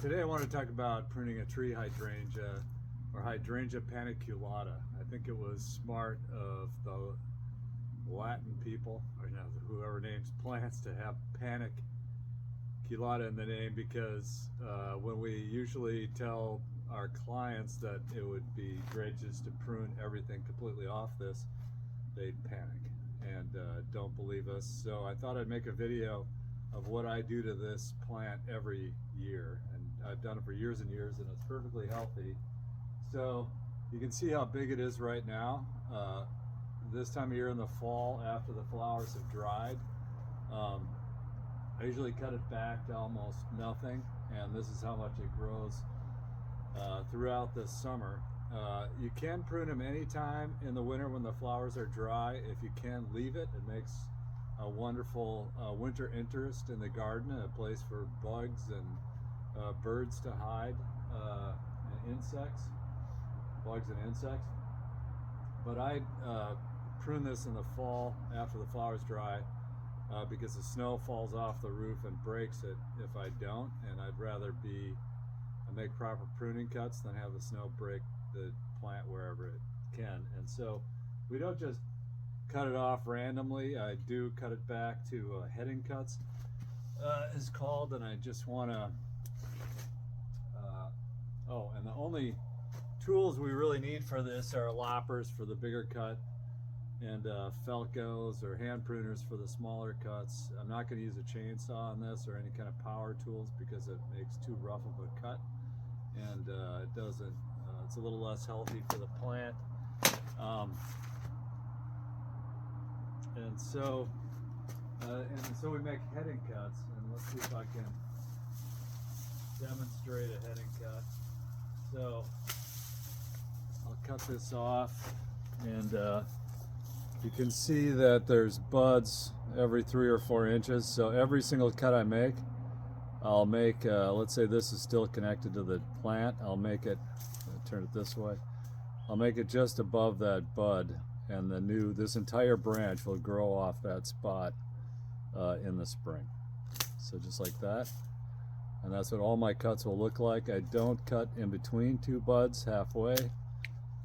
Today I want to talk about pruning a tree hydrangea, or Hydrangea paniculata. I think it was smart of the Latin people, or whoever names plants, to have paniculata in the name, because when we usually tell our clients that it would be great just to prune everything completely off this, they'd panic and don't believe us. So I thought I'd make a video of what I do to this plant every year, and I've done it for years and years, and it's perfectly healthy. So you can see how big it is right now. This time of year in the fall, after the flowers have dried, I usually cut it back to almost nothing, and this is how much it grows throughout the summer. You can prune them anytime in the winter when the flowers are dry. If you can leave it, it makes a wonderful winter interest in the garden, a place for bugs and birds to hide, and insects, bugs and insects. But I prune this in the fall after the flowers dry, because the snow falls off the roof and breaks it if I don't, and I'd rather make proper pruning cuts than have the snow break the plant wherever it can. And so we don't just cut it off randomly. I do cut it back to heading cuts, is called, and I just want to and the only tools we really need for this are loppers for the bigger cut, and Felcos or hand pruners for the smaller cuts. I'm not going to use a chainsaw on this or any kind of power tools, because it makes too rough of a cut, and it doesn't it's a little less healthy for the plant. And so we make heading cuts, and let's see if I can demonstrate a heading cut. So I'll cut this off, and you can see that there's buds every 3 or 4 inches. So every single cut I make, I'll make, let's say this is still connected to the plant, I'll make it, turn it this way, I'll make it just above that bud, and this entire branch will grow off that spot in the spring. So just like that, and that's what all my cuts will look like. I don't cut in between 2 buds halfway,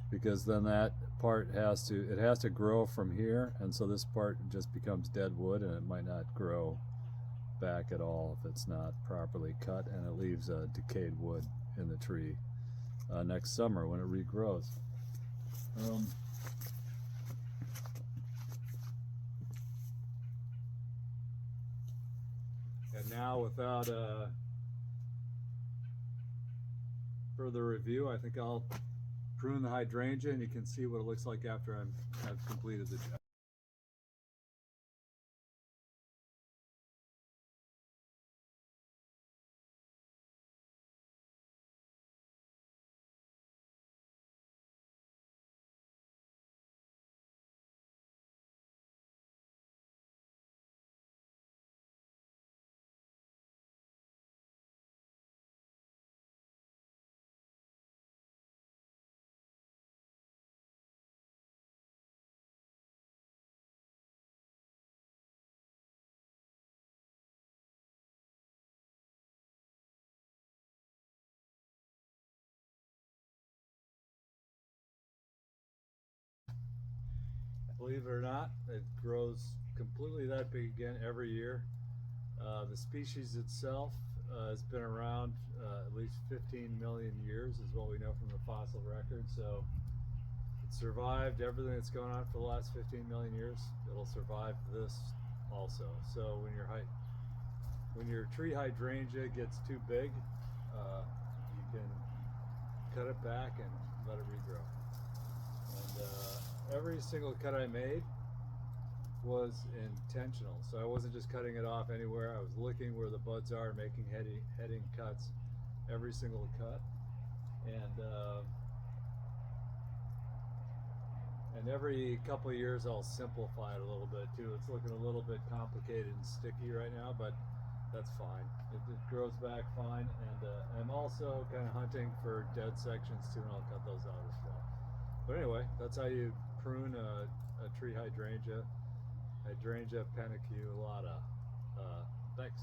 because then that part has to grow from here, and so this part just becomes dead wood, and it might not grow back at all if it's not properly cut, and it leaves decayed wood in the tree next summer when it regrows. And now, without further review, I think I'll prune the hydrangea, and you can see what it looks like after I've completed the job. Believe it or not, it grows completely that big again every year. The species itself has been around at least 15 million years, is what we know from the fossil record. So it survived everything that's going on for the last 15 million years. It'll survive this also. So when your tree hydrangea gets too big, you can cut it back and let it regrow. And every single cut I made was intentional. So I wasn't just cutting it off anywhere. I was looking where the buds are, making heading cuts every single cut. And every couple of years I'll simplify it a little bit too. It's looking a little bit complicated and sticky right now, but that's fine. It grows back fine. And I'm also kind of hunting for dead sections too, and I'll cut those out as well. But anyway, that's how you prune a tree hydrangea, Hydrangea paniculata. Thanks.